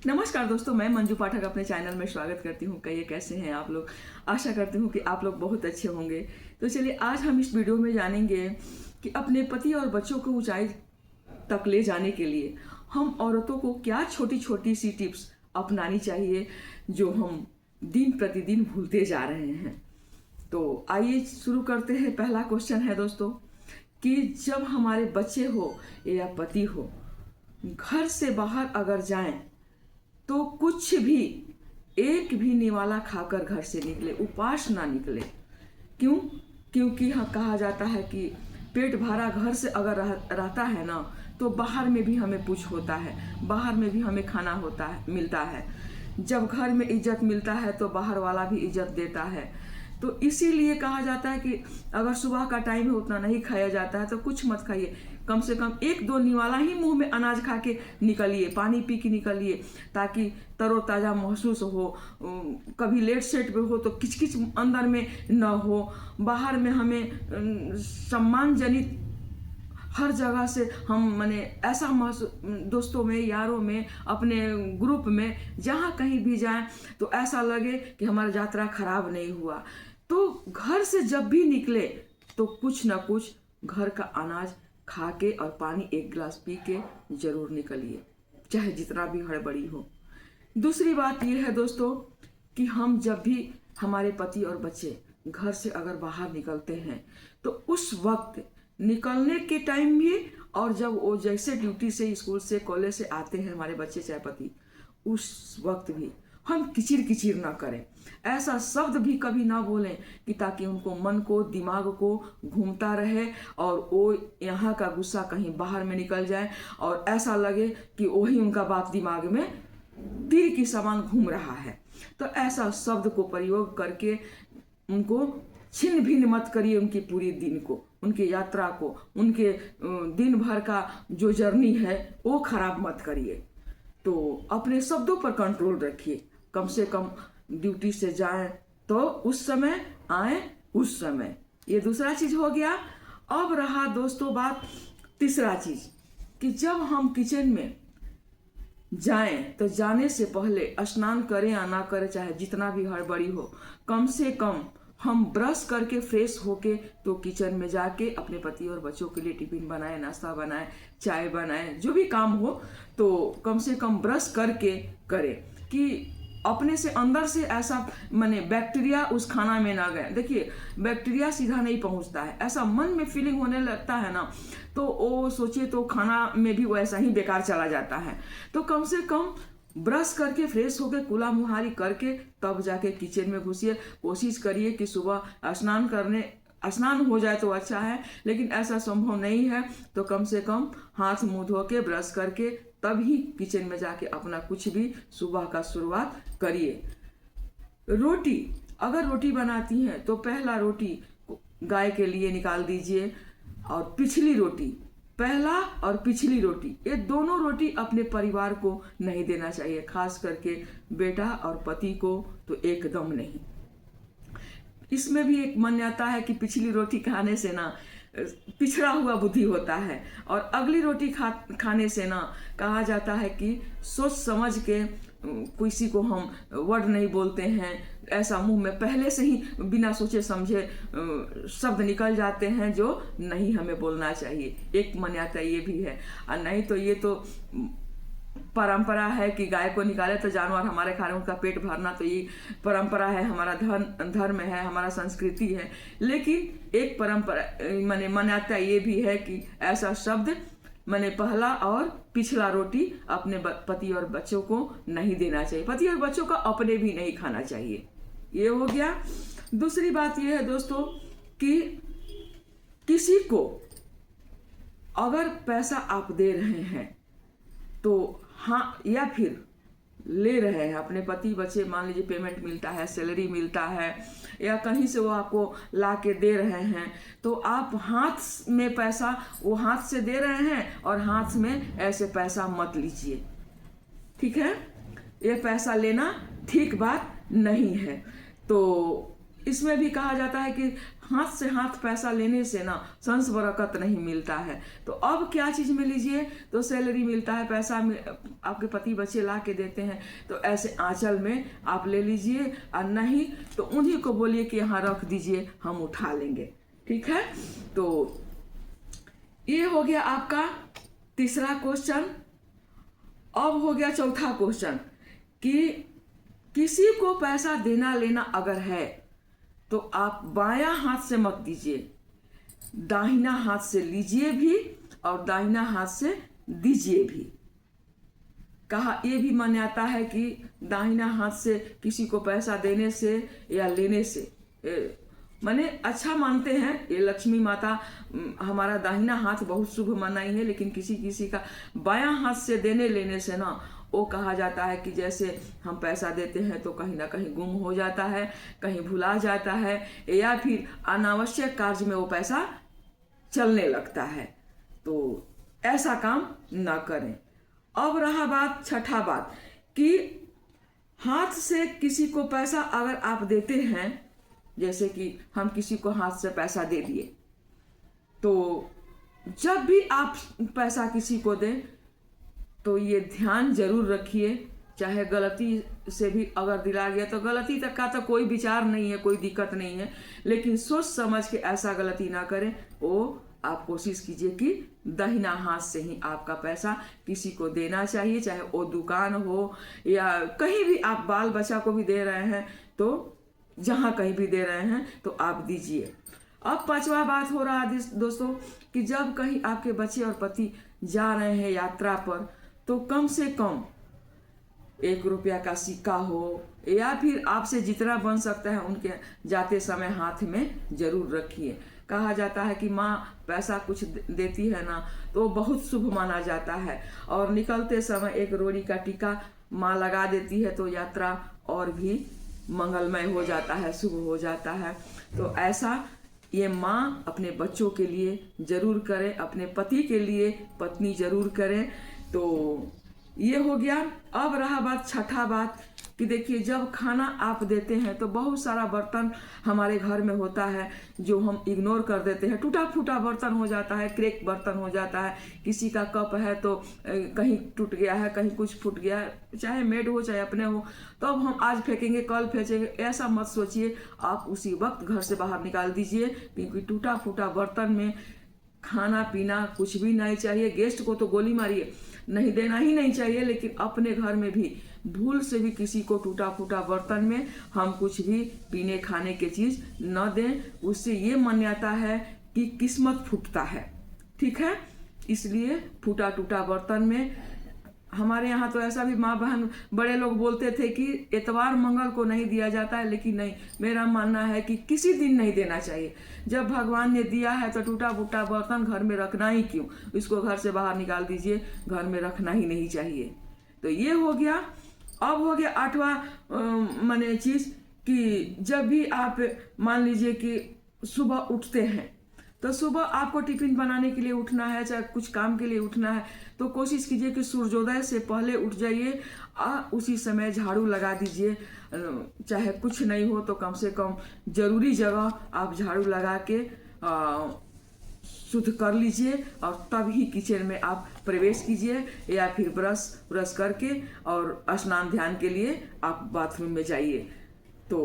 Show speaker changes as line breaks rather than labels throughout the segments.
नमस्कार दोस्तों, मैं मंजू पाठक अपने चैनल में स्वागत करती हूँ। कहिए कैसे हैं आप लोग। आशा करती हूँ कि आप लोग बहुत अच्छे होंगे। तो चलिए आज हम इस वीडियो में जानेंगे कि अपने पति और बच्चों को ऊंचाई तक ले जाने के लिए हम औरतों को क्या छोटी छोटी सी टिप्स अपनानी चाहिए जो हम दिन प्रतिदिन भूलते जा रहे हैं। तो आइए शुरू करते हैं। पहला क्वेश्चन है दोस्तों कि जब हमारे बच्चे हो या पति हो, घर से बाहर अगर जाएं तो कुछ भी, एक भी निवाला खाकर घर से निकले, उपास ना निकले। क्यों? क्योंकि हाँ, कहा जाता है कि पेट भरा घर से अगर रहता है ना, तो बाहर में भी हमें कुछ होता है, बाहर में भी हमें खाना होता है, मिलता है। जब घर में इज्जत मिलता है तो बाहर वाला भी इज्जत देता है। तो इसीलिए कहा जाता है कि अगर सुबह का टाइम है उतना नहीं खाया जाता है तो कुछ मत खाइए, कम से कम एक दो निवाला ही मुंह में अनाज खा के निकलिए, पानी पी के निकलिए, ताकि तरोताज़ा महसूस हो। कभी लेट सेट पे हो तो किचकिच अंदर में न हो। बाहर में हमें सम्मान जनित हर जगह से हम माने ऐसा दोस्तों में, यारों में, अपने ग्रुप में, जहाँ कहीं भी जाएं तो ऐसा लगे कि हमारा यात्रा खराब नहीं हुआ। तो घर से जब भी निकले तो कुछ ना कुछ घर का अनाज खा के और पानी एक गिलास पी के जरूर निकलिए, चाहे जितना भी हड़बड़ी हो। दूसरी बात यह है दोस्तों कि हम जब भी, हमारे पति और बच्चे घर से अगर बाहर निकलते हैं तो उस वक्त, निकलने के टाइम भी और जब वो जैसे ड्यूटी से, स्कूल से, कॉलेज से आते हैं हमारे बच्चे चाहे पति, उस वक्त भी हम किचिर किचिर ना करें। ऐसा शब्द भी कभी ना बोलें कि ताकि उनको मन को, दिमाग को घूमता रहे और वो यहाँ का गुस्सा कहीं बाहर में निकल जाए और ऐसा लगे कि वही उनका बात दिमाग में तीर की समान घूम रहा है। तो ऐसा शब्द को प्रयोग करके उनको छिन्न भिन्न मत करिए, उनकी पूरी दिन को, उनकी यात्रा को, उनके दिन भर का जो जर्नी है वो खराब मत करिए। तो अपने शब्दों पर कंट्रोल रखिए। कम से कम ड्यूटी से जाएं तो उस समय आए उस समय। ये दूसरा चीज हो गया। अब रहा दोस्तों बात तीसरा चीज कि जब हम किचन में जाएं तो जाने से पहले स्नान करें या ना करें, चाहे जितना भी हड़बड़ी हो, कम से कम हम ब्रश करके फ्रेश होके तो किचन में जाके अपने पति और बच्चों के लिए टिफिन बनाए, नाश्ता बनाए, चाय बनाए, जो भी काम हो तो कम से कम ब्रश करके करें कि अपने से अंदर से ऐसा माने बैक्टीरिया उस खाना में ना गए। देखिए, बैक्टीरिया सीधा नहीं पहुंचता है, ऐसा मन में फीलिंग होने लगता है ना, तो वो सोचिए तो खाना में भी वैसा ही बेकार चला जाता है। तो कम से कम ब्रश करके फ्रेश होकर कुला मुहारी करके तब जाके किचन में घुसिए। कोशिश करिए कि सुबह स्नान हो जाए तो अच्छा है, लेकिन ऐसा संभव नहीं है तो कम से कम हाथ मुंह धो के ब्रश करके तभी किचन में जाके अपना कुछ भी सुबह का शुरुआत करिए। रोटी, अगर रोटी बनाती हैं तो पहला रोटी गाय के लिए निकाल दीजिए और पिछली रोटी, पहला और पिछली रोटी, ये दोनों रोटी अपने परिवार को नहीं देना चाहिए, खास करके बेटा और पति को तो एकदम नहीं। इसमें भी एक मान्यता है कि पिछली रोटी खाने से ना पिछड़ा हुआ बुद्धि होता है और अगली रोटी खाने से ना कहा जाता है कि सोच समझ के किसी को हम वर्ड नहीं बोलते हैं, ऐसा मुंह में पहले से ही बिना सोचे समझे शब्द निकल जाते हैं जो नहीं हमें बोलना चाहिए। एक मान्यता ये भी है। और नहीं तो ये तो परंपरा है कि गाय को निकाले तो जानवर हमारे खा रहे हैं, उनका पेट भरना तो ये परंपरा है, हमारा धर्म है, हमारा संस्कृति है। लेकिन एक परंपरा माने मान्यता ये भी है कि ऐसा शब्द मैंने पहला और पिछला रोटी अपने पति और बच्चों को नहीं देना चाहिए, पति और बच्चों का अपने भी नहीं खाना चाहिए। ये हो गया। दूसरी बात ये है दोस्तों कि किसी को अगर पैसा आप दे रहे हैं तो हाँ, या फिर ले रहे हैं अपने पति बच्चे, मान लीजिए पेमेंट मिलता है, सैलरी मिलता है या कहीं से वो आपको ला के दे रहे हैं, तो आप हाथ में पैसा वो हाथ से दे रहे हैं और हाथ में ऐसे पैसा मत लीजिए, ठीक है? ये पैसा लेना ठीक बात नहीं है। तो इसमें भी कहा जाता है कि हाथ से हाथ पैसा लेने से ना संस बरकत नहीं मिलता है। तो अब क्या चीज़ में लीजिए, तो सैलरी मिलता है, पैसा आपके पति बच्चे ला के देते हैं, तो ऐसे आंचल में आप ले लीजिए, और नहीं तो उन्हीं को बोलिए कि यहाँ रख दीजिए, हम उठा लेंगे। ठीक है, तो ये हो गया आपका तीसरा क्वेश्चन। अब हो गया चौथा क्वेश्चन कि किसी को पैसा देना लेना अगर है तो आप बायां हाथ से मत दीजिए, दाहिना हाथ से लीजिए भी और दाहिना हाथ से दीजिए भी। कहा यह भी मान्यता है कि दाहिना हाथ से किसी को पैसा देने से या लेने से माने अच्छा मानते हैं, ये लक्ष्मी माता हमारा दाहिना हाथ बहुत शुभ मनाई है, लेकिन किसी किसी का बायां हाथ से देने लेने से ना वो कहा जाता है कि जैसे हम पैसा देते हैं तो कहीं ना कहीं गुम हो जाता है, कहीं भुला जाता है, या फिर अनावश्यक कार्य में वो पैसा चलने लगता है। तो ऐसा काम ना करें। अब रहा बात छठा बात कि हाथ से किसी को पैसा अगर आप देते हैं, जैसे कि हम किसी को हाथ से पैसा दे दिए, तो जब भी आप पैसा किसी को दें तो ये ध्यान जरूर रखिए, चाहे गलती से भी अगर दिला गया तो गलती तक का तो कोई विचार नहीं है, कोई दिक्कत नहीं है, लेकिन सोच समझ के ऐसा गलती ना करें। वो आप कोशिश कीजिए कि दाहिना हाथ से ही आपका पैसा किसी को देना चाहिए, चाहे वो दुकान हो या कहीं भी आप बाल बच्चा को भी दे रहे हैं, तो जहाँ कहीं भी दे रहे हैं तो आप दीजिए। अब पांचवा बात हो रहा है दोस्तों कि जब कहीं आपके बच्चे और पति जा रहे हैं यात्रा पर, तो कम से कम 1 रुपया का सिक्का हो या फिर आपसे जितना बन सकता है उनके जाते समय हाथ में जरूर रखिए। कहा जाता है कि माँ पैसा कुछ देती है ना तो बहुत शुभ माना जाता है, और निकलते समय 1 रोड़ी का टीका माँ लगा देती है तो यात्रा और भी मंगलमय हो जाता है, शुभ हो जाता है। तो ऐसा ये माँ अपने बच्चों के लिए जरूर करें, अपने पति के लिए पत्नी जरूर करें। तो ये हो गया। अब रहा बात छठा बात कि देखिए जब खाना आप देते हैं तो बहुत सारा बर्तन हमारे घर में होता है जो हम इग्नोर कर देते हैं, टूटा फूटा बर्तन हो जाता है, क्रैक बर्तन हो जाता है, किसी का कप है तो कहीं टूट गया है, कहीं कुछ फूट गया है, चाहे मेड हो चाहे अपने हो, तो अब हम आज फेंकेंगे कल फेंकेंगे, ऐसा मत सोचिए। आप उसी वक्त घर से बाहर निकाल दीजिए, क्योंकि टूटा फूटा बर्तन में खाना पीना कुछ भी नहीं चाहिए। गेस्ट को तो गोली मारिए, नहीं देना ही नहीं चाहिए, लेकिन अपने घर में भी भूल से भी किसी को टूटा फूटा बर्तन में हम कुछ भी पीने खाने की चीज न दें। उससे ये मान्यता है कि किस्मत फूटता है। ठीक है, इसलिए फूटा टूटा बर्तन में हमारे यहाँ तो ऐसा भी माँ बहन बड़े लोग बोलते थे कि इतवार मंगल को नहीं दिया जाता है, लेकिन नहीं, मेरा मानना है कि किसी दिन नहीं देना चाहिए। जब भगवान ने दिया है तो टूटा फूटा बर्तन घर में रखना ही क्यों, इसको घर से बाहर निकाल दीजिए, घर में रखना ही नहीं चाहिए। तो ये हो गया। अब हो गया आठवां माने चीज कि जब भी आप मान लीजिए कि सुबह उठते हैं तो सुबह आपको टिफिन बनाने के लिए उठना है, चाहे कुछ काम के लिए उठना है, तो कोशिश कीजिए कि सूर्योदय से पहले उठ जाइए, उसी समय झाड़ू लगा दीजिए। चाहे कुछ नहीं हो तो कम से कम जरूरी जगह आप झाड़ू लगा के शुद्ध कर लीजिए, और तब ही किचन में आप प्रवेश कीजिए, या फिर ब्रश करके और स्नान ध्यान के लिए आप बाथरूम में जाइए। तो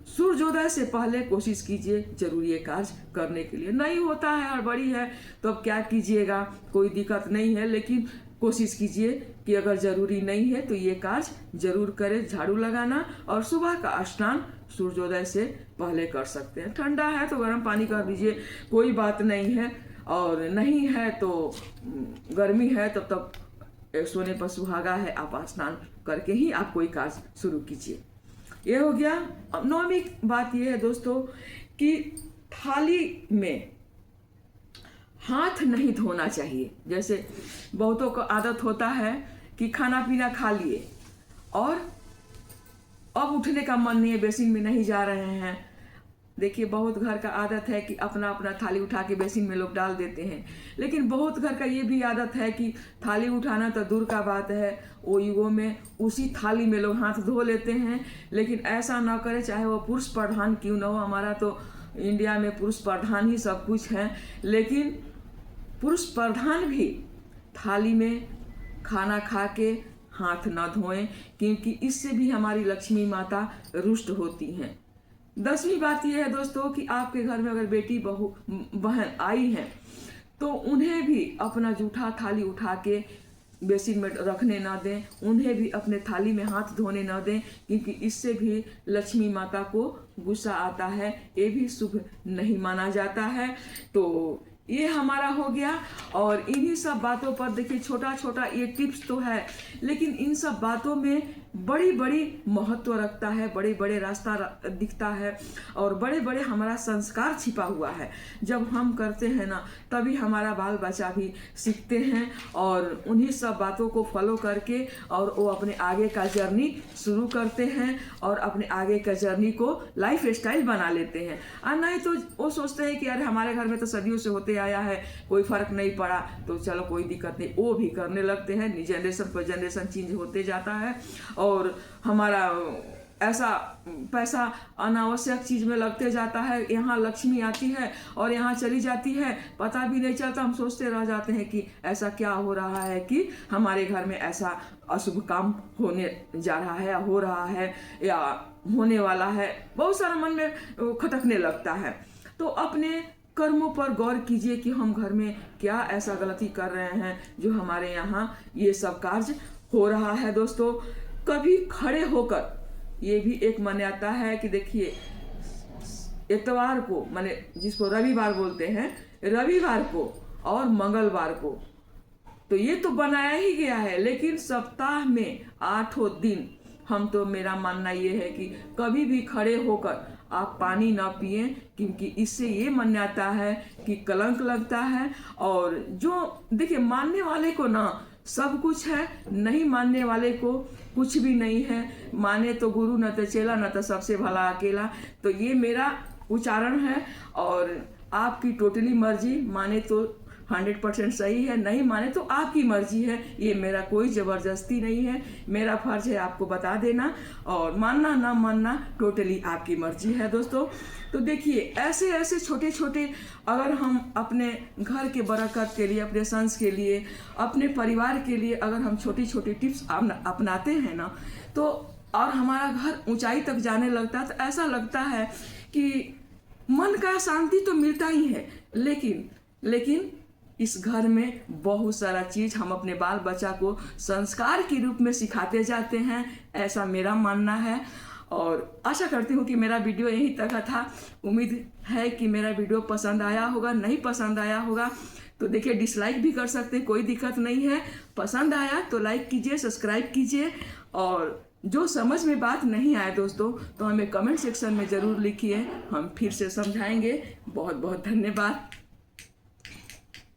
सूर्योदय से पहले कोशिश कीजिए जरूरी कार्य करने के लिए। नहीं होता है, हड़बड़ी है, तो अब क्या कीजिएगा, कोई दिक्कत नहीं है, लेकिन कोशिश कीजिए कि अगर जरूरी नहीं है तो ये कार्य जरूर करें, झाड़ू लगाना, और सुबह का स्नान सूर्योदय से पहले कर सकते हैं। ठंडा है तो गर्म पानी कर दीजिए, कोई बात नहीं है, और नहीं है तो गर्मी है तब सोने पर सुहागा है, आप स्नान करके ही आप कोई कार्य शुरू कीजिए। ये हो गया। अब 9वीं बात ये है दोस्तों कि थाली में हाथ नहीं धोना चाहिए। जैसे बहुतों को आदत होता है कि खाना पीना खा लिए और अब उठने का मन नहीं है, बेसिन में नहीं जा रहे हैं। देखिए बहुत घर का आदत है कि अपना अपना थाली उठा के बेसिन में लोग डाल देते हैं, लेकिन बहुत घर का ये भी आदत है कि थाली उठाना तो दूर का बात है, वो युगों में उसी थाली में लोग हाथ धो लेते हैं। लेकिन ऐसा ना करें, चाहे वो पुरुष प्रधान क्यों ना हो। हमारा तो इंडिया में पुरुष प्रधान ही सब कुछ है, लेकिन पुरुष प्रधान भी थाली में खाना खा के हाथ न धोएं, क्योंकि इससे भी हमारी लक्ष्मी माता रुष्ट होती हैं। 10वीं बात यह है दोस्तों कि आपके घर में अगर बेटी बहन आई है तो उन्हें भी अपना जूठा थाली उठा के बेसिन में रखने ना दें, उन्हें भी अपने थाली में हाथ धोने ना दें, क्योंकि इससे भी लक्ष्मी माता को गुस्सा आता है, ये भी शुभ नहीं माना जाता है। तो ये हमारा हो गया। और इन्हीं सब बातों पर देखिए, छोटा छोटा ये टिप्स तो है, लेकिन इन सब बातों में बड़ी बड़ी महत्व रखता है, बड़े बड़े रास्ता दिखता है और बड़े बड़े हमारा संस्कार छिपा हुआ है। जब हम करते हैं ना, तभी हमारा बाल बच्चा भी सीखते हैं और उन्हीं सब बातों को फॉलो करके और वो अपने आगे का जर्नी शुरू करते हैं और अपने आगे का जर्नी को लाइफ स्टाइल बना लेते हैं। और नहीं तो वो सोचते हैं कि अरे हमारे घर में तो सदियों से होते आया है, कोई फर्क नहीं पड़ा, तो चलो कोई दिक्कत नहीं, वो भी करने लगते हैं। जनरेशन पर जनरेशन चेंज होते जाता है और हमारा ऐसा पैसा अनावश्यक चीज में लगते जाता है। यहाँ लक्ष्मी आती है और यहाँ चली जाती है, पता भी नहीं चलता। हम सोचते रह जाते हैं कि ऐसा क्या हो रहा है कि हमारे घर में ऐसा अशुभ काम होने जा रहा है या हो रहा है या होने वाला है। बहुत सारा मन में खटकने लगता है। तो अपने कर्मों पर गौर कीजिए कि हम घर में क्या ऐसा गलती कर रहे हैं जो हमारे यहाँ ये सब कार्य हो रहा है। दोस्तों, कभी खड़े होकर, ये भी एक मान्यता है कि देखिए, इतवार को, माने जिसको रविवार बोलते हैं, रविवार को और मंगलवार को, तो ये तो बनाया ही गया है, लेकिन सप्ताह में 8 दिन हम तो, मेरा मानना ये है कि कभी भी खड़े होकर आप पानी ना पिएं, क्योंकि इससे ये मान्यता है कि कलंक लगता है। और जो देखिए, मानने वाले को ना सब कुछ है, नहीं मानने वाले को कुछ भी नहीं है। माने तो गुरु, न तो चेला, न तो सबसे भला अकेला। तो ये मेरा उच्चारण है और आपकी टोटली मर्जी। माने तो 100% सही है, नहीं माने तो आपकी मर्जी है। ये मेरा कोई जबरदस्ती नहीं है, मेरा फर्ज है आपको बता देना, और मानना ना मानना टोटली आपकी मर्जी है दोस्तों। तो देखिए, ऐसे ऐसे छोटे छोटे अगर हम अपने घर के बरकत के लिए, अपने संस के लिए, अपने परिवार के लिए अगर हम छोटी छोटी टिप्स अपनाते हैं ना, तो और हमारा घर ऊंचाई तक जाने लगता है, तो ऐसा लगता है कि मन का शांति तो मिलता ही है, लेकिन इस घर में बहुत सारा चीज हम अपने बाल बच्चा को संस्कार के रूप में सिखाते जाते हैं, ऐसा मेरा मानना है। और आशा करती हूँ कि मेरा वीडियो यहीं तक था। उम्मीद है कि मेरा वीडियो पसंद आया होगा। नहीं पसंद आया होगा तो देखिए, डिसलाइक भी कर सकते हैं, कोई दिक्कत नहीं है। पसंद आया तो लाइक कीजिए, सब्सक्राइब कीजिए, और जो समझ में बात नहीं आए दोस्तों, तो हमें कमेंट सेक्शन में ज़रूर लिखिए, हम फिर से समझाएंगे। बहुत बहुत धन्यवाद।